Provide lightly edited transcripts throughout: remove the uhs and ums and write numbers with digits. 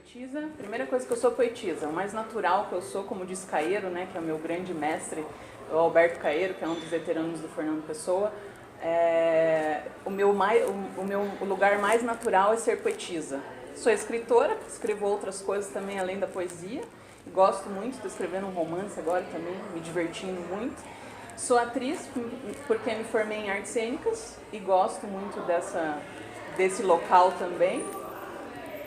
poetisa? Primeira coisa que eu sou poetisa, o mais natural que eu sou, como diz Caeiro, né, que é o meu grande mestre, o Alberto Caeiro, que é um dos veteranos do Fernando Pessoa, o lugar mais natural é ser poetisa. Sou escritora, escrevo outras coisas também além da poesia, gosto muito, estou escrevendo um romance agora também, me divertindo muito. Sou atriz porque me formei em artes cênicas e gosto muito desse local também.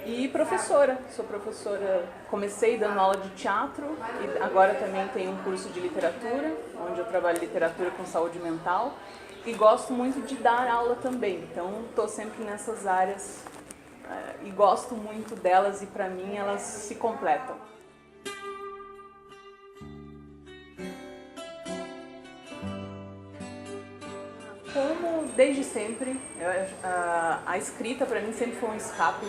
E professora, sou professora, comecei dando aula de teatro e agora também tenho um curso de literatura, onde eu trabalho literatura com saúde mental e gosto muito de dar aula também, então estou sempre nessas áreas e gosto muito delas e para mim elas se completam. Como desde sempre, a escrita para mim sempre foi um escape,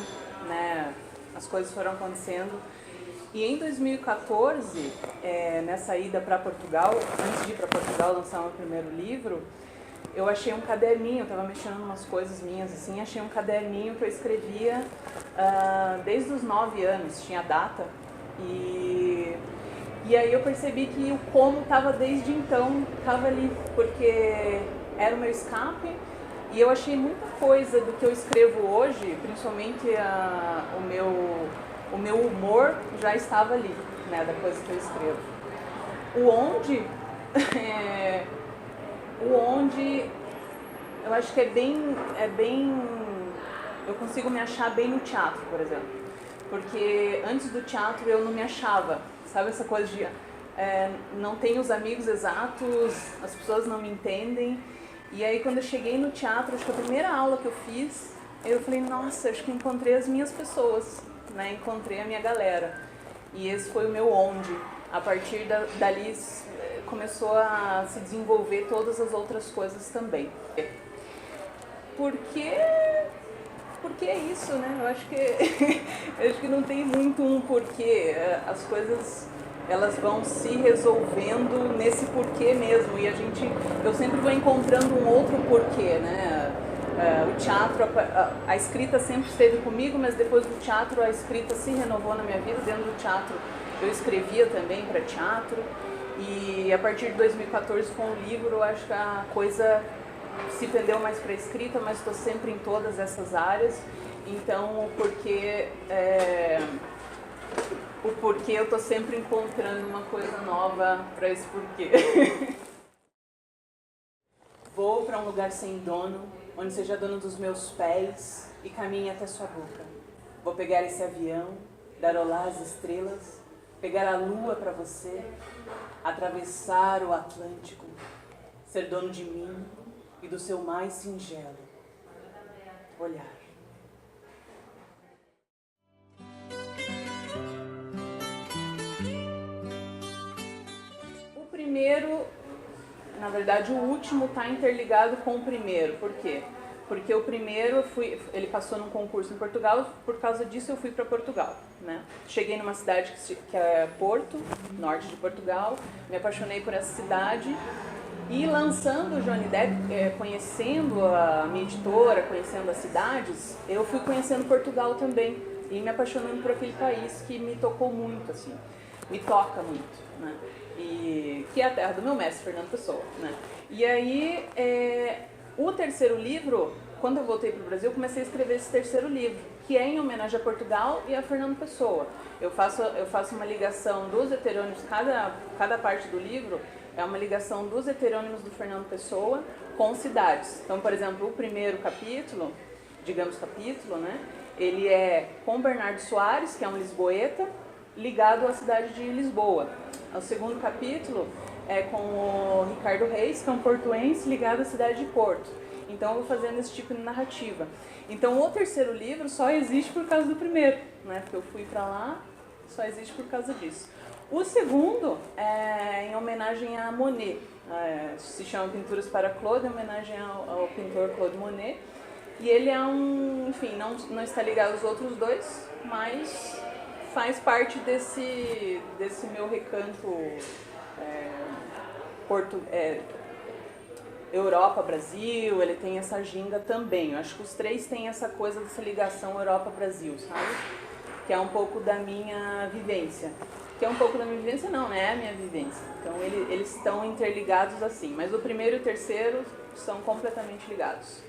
né? As coisas foram acontecendo. E em 2014, nessa ida para Portugal, antes de ir para Portugal lançar meu primeiro livro, eu achei um caderninho, eu estava mexendo em umas coisas minhas assim, achei um caderninho que eu escrevia desde os 9 anos, tinha data. E aí eu percebi que o como estava desde então, estava ali, porque era o meu escape e eu achei muita coisa do que eu escrevo hoje, principalmente o meu humor já estava ali, né, da coisa que eu escrevo. O onde eu acho que é bem, eu consigo me achar bem no teatro, por exemplo, porque antes do teatro eu não me achava, sabe essa coisa de não tenho os amigos exatos, as pessoas não me entendem. E aí quando eu cheguei no teatro, acho que a primeira aula que eu fiz, eu falei, nossa, acho que encontrei as minhas pessoas, né? Encontrei a minha galera. E esse foi o meu onde. A partir dali começou a se desenvolver todas as outras coisas também. Porque é isso, né? Eu acho que não tem muito um porquê. As coisas elas vão se resolvendo nesse porquê mesmo, e eu sempre vou encontrando um outro porquê, né? O teatro, a escrita sempre esteve comigo, mas depois do teatro a escrita se renovou na minha vida. Dentro do teatro eu escrevia também para teatro, e a partir de 2014 com o livro eu acho que a coisa se pendeu mais para a escrita, mas estou sempre em todas essas áreas, então o porquê eu estou sempre encontrando uma coisa nova para esse porquê. Vou para um lugar sem dono, onde seja dono dos meus pés e caminhe até sua boca. Vou pegar esse avião, dar olá às estrelas, pegar a lua para você, atravessar o Atlântico, ser dono de mim e do seu mais singelo olhar. Primeiro, na verdade o último está interligado com o primeiro. Por quê? Porque o primeiro ele passou num concurso em Portugal, por causa disso eu fui para Portugal, né? Cheguei numa cidade que é Porto, norte de Portugal, me apaixonei por essa cidade e lançando o Johnny Depp, conhecendo a minha editora, conhecendo as cidades, eu fui conhecendo Portugal também e me apaixonando por aquele país que me tocou muito, assim, me toca muito, né? E que é a terra do meu mestre, Fernando Pessoa, né? E aí, o terceiro livro, quando eu voltei para o Brasil, eu comecei a escrever esse terceiro livro, que é em homenagem a Portugal e a Fernando Pessoa. Eu faço uma ligação dos heterônimos, cada parte do livro é uma ligação dos heterônimos do Fernando Pessoa com cidades. Então, por exemplo, o primeiro capítulo, né? Ele é com Bernardo Soares, que é um lisboeta, ligado à cidade de Lisboa. O segundo capítulo é com o Ricardo Reis, que é um portuense ligado à cidade de Porto. Então eu vou fazendo esse tipo de narrativa. Então o terceiro livro só existe por causa do primeiro, né? Porque eu fui para lá, só existe por causa disso. O segundo é em homenagem a Monet, se chama Pinturas para Claude, em homenagem ao pintor Claude Monet. E ele é enfim, não está ligado aos outros dois, mas faz parte desse meu recanto Europa, Brasil, ele tem essa ginga também. Eu acho que os três têm essa coisa dessa ligação Europa-Brasil, sabe? que é um pouco da minha vivência. Que é um pouco da minha vivência, não, né? É a minha vivência. Então eles estão interligados assim, mas o primeiro e o terceiro são completamente ligados.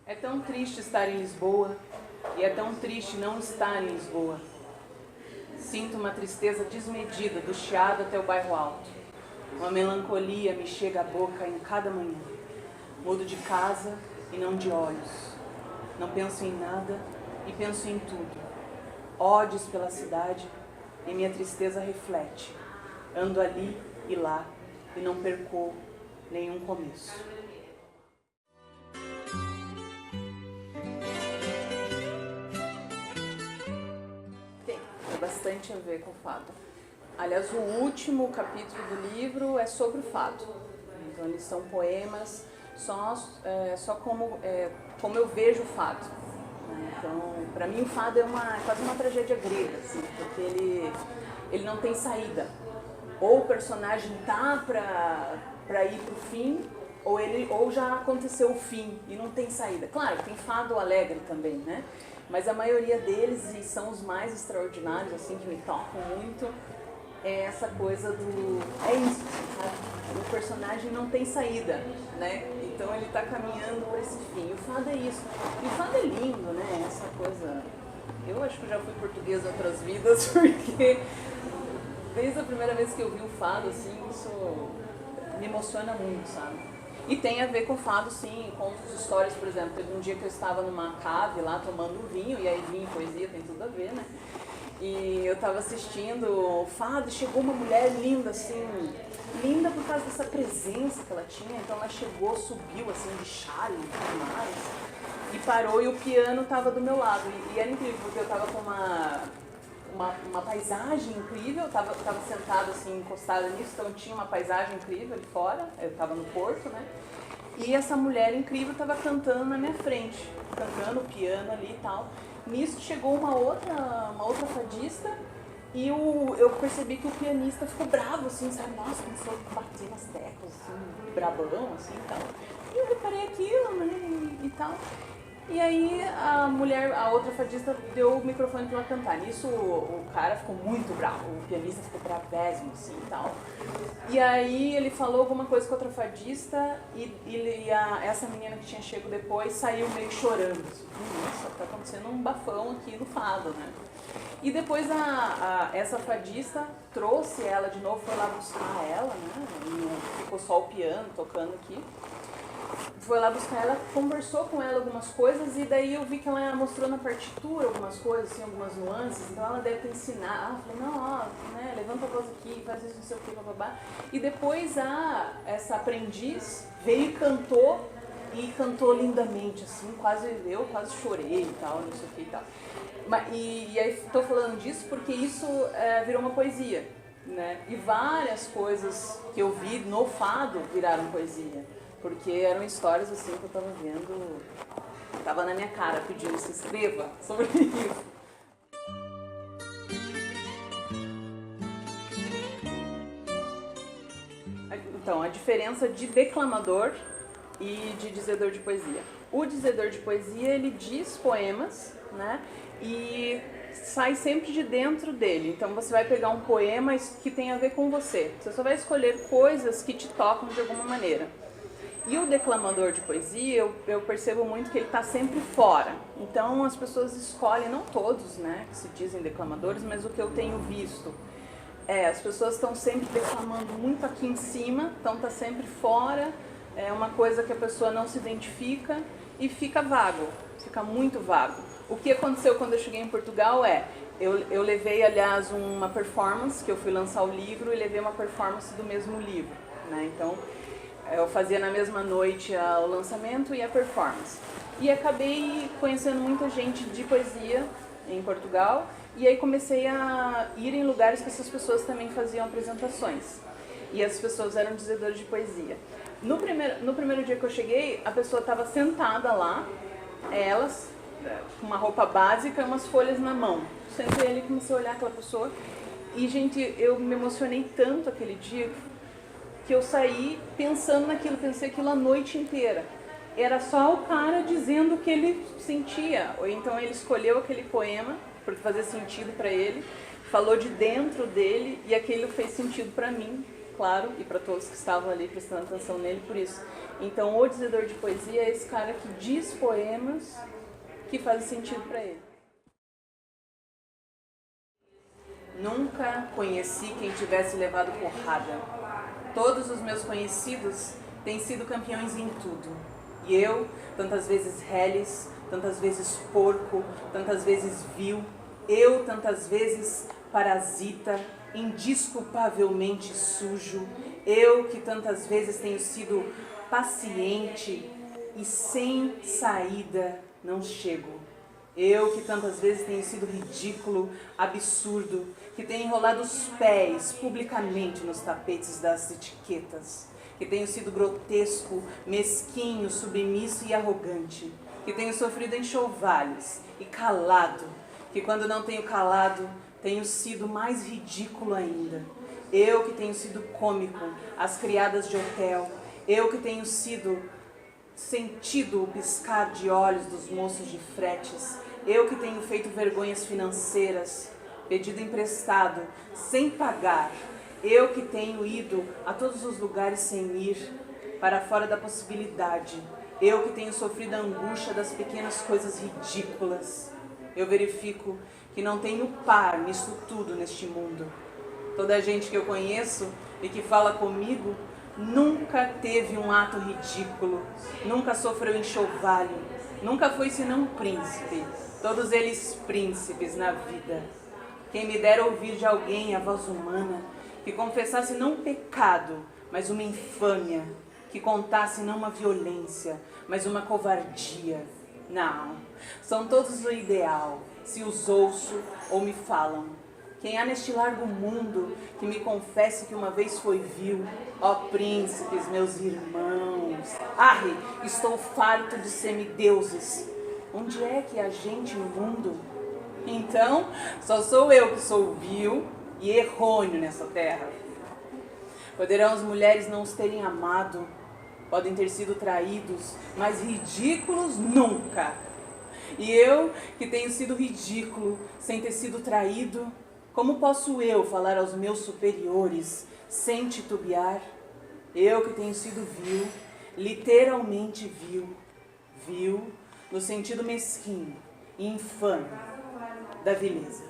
É tão triste estar em Lisboa e é tão triste não estar em Lisboa. Sinto uma tristeza desmedida do Chiado até o bairro Alto. Uma melancolia me chega à boca em cada manhã. Mudo de casa e não de olhos. Não penso em nada e penso em tudo. Ódios pela cidade e minha tristeza reflete. Ando ali e lá e não perco nenhum começo. Tem bastante a ver com o fado. Aliás, o último capítulo do livro é sobre o fado. Então eles são poemas só como eu vejo o fado. Então, para mim o fado é quase uma tragédia grega, assim, porque ele não tem saída. Ou o personagem tá para ir pro fim, ou já aconteceu o fim e não tem saída. Claro, tem fado alegre também, né? Mas a maioria deles, e são os mais extraordinários, assim, que me tocam muito, é essa coisa do... É isso, sabe? O personagem não tem saída, né? Então ele está caminhando para esse fim. O fado é isso. E o fado é lindo, né? Essa coisa... Eu acho que eu já fui portuguesa em outras vidas, porque desde a primeira vez que eu vi o fado, assim, isso me emociona muito, sabe? E tem a ver com o fado, sim, contos, histórias, por exemplo. Teve um dia que eu estava numa cave lá tomando vinho, e aí vinho e poesia tem tudo a ver, né? E eu estava assistindo o fado e chegou uma mulher linda, assim, linda por causa dessa presença que ela tinha. Então ela chegou, subiu, assim, de chale e tudo mais, e parou e o piano estava do meu lado. E era incrível, porque eu estava com uma paisagem incrível, eu estava sentada, assim, encostada nisso, então tinha uma paisagem incrível ali fora, eu estava no porto, né? E essa mulher incrível estava cantando na minha frente, cantando o piano ali e tal. Nisso chegou uma outra fadista e eu percebi que o pianista ficou bravo, assim, sabe? Nossa, começou a bater nas teclas, assim, brabão, assim, e tal. E eu reparei aquilo, né, e tal. E aí a outra fadista deu o microfone pra ela cantar. Nisso o cara ficou muito bravo, o pianista ficou bravésimo, assim, e tal. E aí ele falou alguma coisa com a outra fadista e essa menina que tinha chego depois saiu meio chorando. Assim, nossa, tá acontecendo um bafão aqui no fado, né? E depois essa fadista trouxe ela de novo, foi lá buscar ela, né? E ficou só o piano tocando aqui. Foi lá buscar ela, conversou com ela algumas coisas e daí eu vi que ela mostrou na partitura algumas coisas, assim, algumas nuances, então ela deve ter ensinado. Falei, não, ó, né, levanta a voz aqui, faz isso, não sei o que, bababá. E depois essa aprendiz veio e cantou lindamente, assim, eu quase chorei e tal, não sei o que e tal. E aí estou falando disso porque isso virou uma poesia, né? E várias coisas que eu vi no fado viraram poesia. Porque eram histórias assim que eu estava vendo, estava na minha cara pedindo se escreva sobre isso. Então, a diferença de declamador e de dizedor de poesia. O dizedor de poesia, ele diz poemas, né? E sai sempre de dentro dele. Então você vai pegar um poema que tem a ver com você. Você só vai escolher coisas que te tocam de alguma maneira. E o declamador de poesia, eu percebo muito que ele está sempre fora. Então as pessoas escolhem, não todos, né, que se dizem declamadores, mas o que eu tenho visto as pessoas estão sempre declamando muito aqui em cima, então está sempre fora, é uma coisa que a pessoa não se identifica e fica vago, fica muito vago. O que aconteceu quando eu cheguei em Portugal eu levei, aliás, uma performance, que eu fui lançar o livro e levei uma performance do mesmo livro, né, então... Eu fazia na mesma noite o lançamento e a performance. E acabei conhecendo muita gente de poesia em Portugal. E aí comecei a ir em lugares que essas pessoas também faziam apresentações. E as pessoas eram dizedoras de poesia. No primeiro dia que eu cheguei, a pessoa estava sentada lá, elas, com uma roupa básica e umas folhas na mão. Sentei ali e comecei a olhar aquela pessoa. E, gente, eu me emocionei tanto aquele dia que eu saí pensando naquilo, pensei aquilo a noite inteira. era só o cara dizendo o que ele sentia, ou então ele escolheu aquele poema porque fazia sentido para ele, falou de dentro dele e aquilo fez sentido para mim, claro, e para todos que estavam ali prestando atenção nele por isso. Então o dizedor de poesia é esse cara que diz poemas que fazem sentido para ele. Nunca conheci quem tivesse levado porrada. Todos os meus conhecidos têm sido campeões em tudo. E eu, tantas vezes reles, tantas vezes porco, tantas vezes vil, eu tantas vezes parasita, indisculpavelmente sujo, eu que tantas vezes tenho sido paciente e sem saída não chego. Eu que tantas vezes tenho sido ridículo, absurdo, que tenho enrolado os pés publicamente nos tapetes das etiquetas, que tenho sido grotesco, mesquinho, submisso e arrogante, que tenho sofrido enxovalhos e calado, que quando não tenho calado, tenho sido mais ridículo ainda. Eu que tenho sido cômico, as criadas de hotel, eu que tenho sentido o piscar de olhos dos moços de fretes, eu que tenho feito vergonhas financeiras, pedido emprestado, sem pagar, eu que tenho ido a todos os lugares sem ir, para fora da possibilidade, eu que tenho sofrido a angústia das pequenas coisas ridículas, eu verifico que não tenho par nisso tudo neste mundo. Toda a gente que eu conheço e que fala comigo nunca teve um ato ridículo, nunca sofreu enxovalho, nunca foi senão um príncipe, todos eles príncipes na vida. Quem me dera ouvir de alguém a voz humana, que confessasse não um pecado, mas uma infâmia, que contasse não uma violência, mas uma covardia. Não, são todos o ideal, se os ouço ou me falam. Quem há neste largo mundo que me confesse que uma vez foi vil, ó príncipes, meus irmãos, arre, estou farto de semideuses. Onde é que há gente no mundo? Então, só sou eu que sou vil e errôneo nessa terra. Poderão as mulheres não os terem amado, podem ter sido traídos, mas ridículos nunca. E eu, que tenho sido ridículo, sem ter sido traído, como posso eu falar aos meus superiores, sem titubear? Eu que tenho sido vil, literalmente vil, vil no sentido mesquinho e infame da vileza.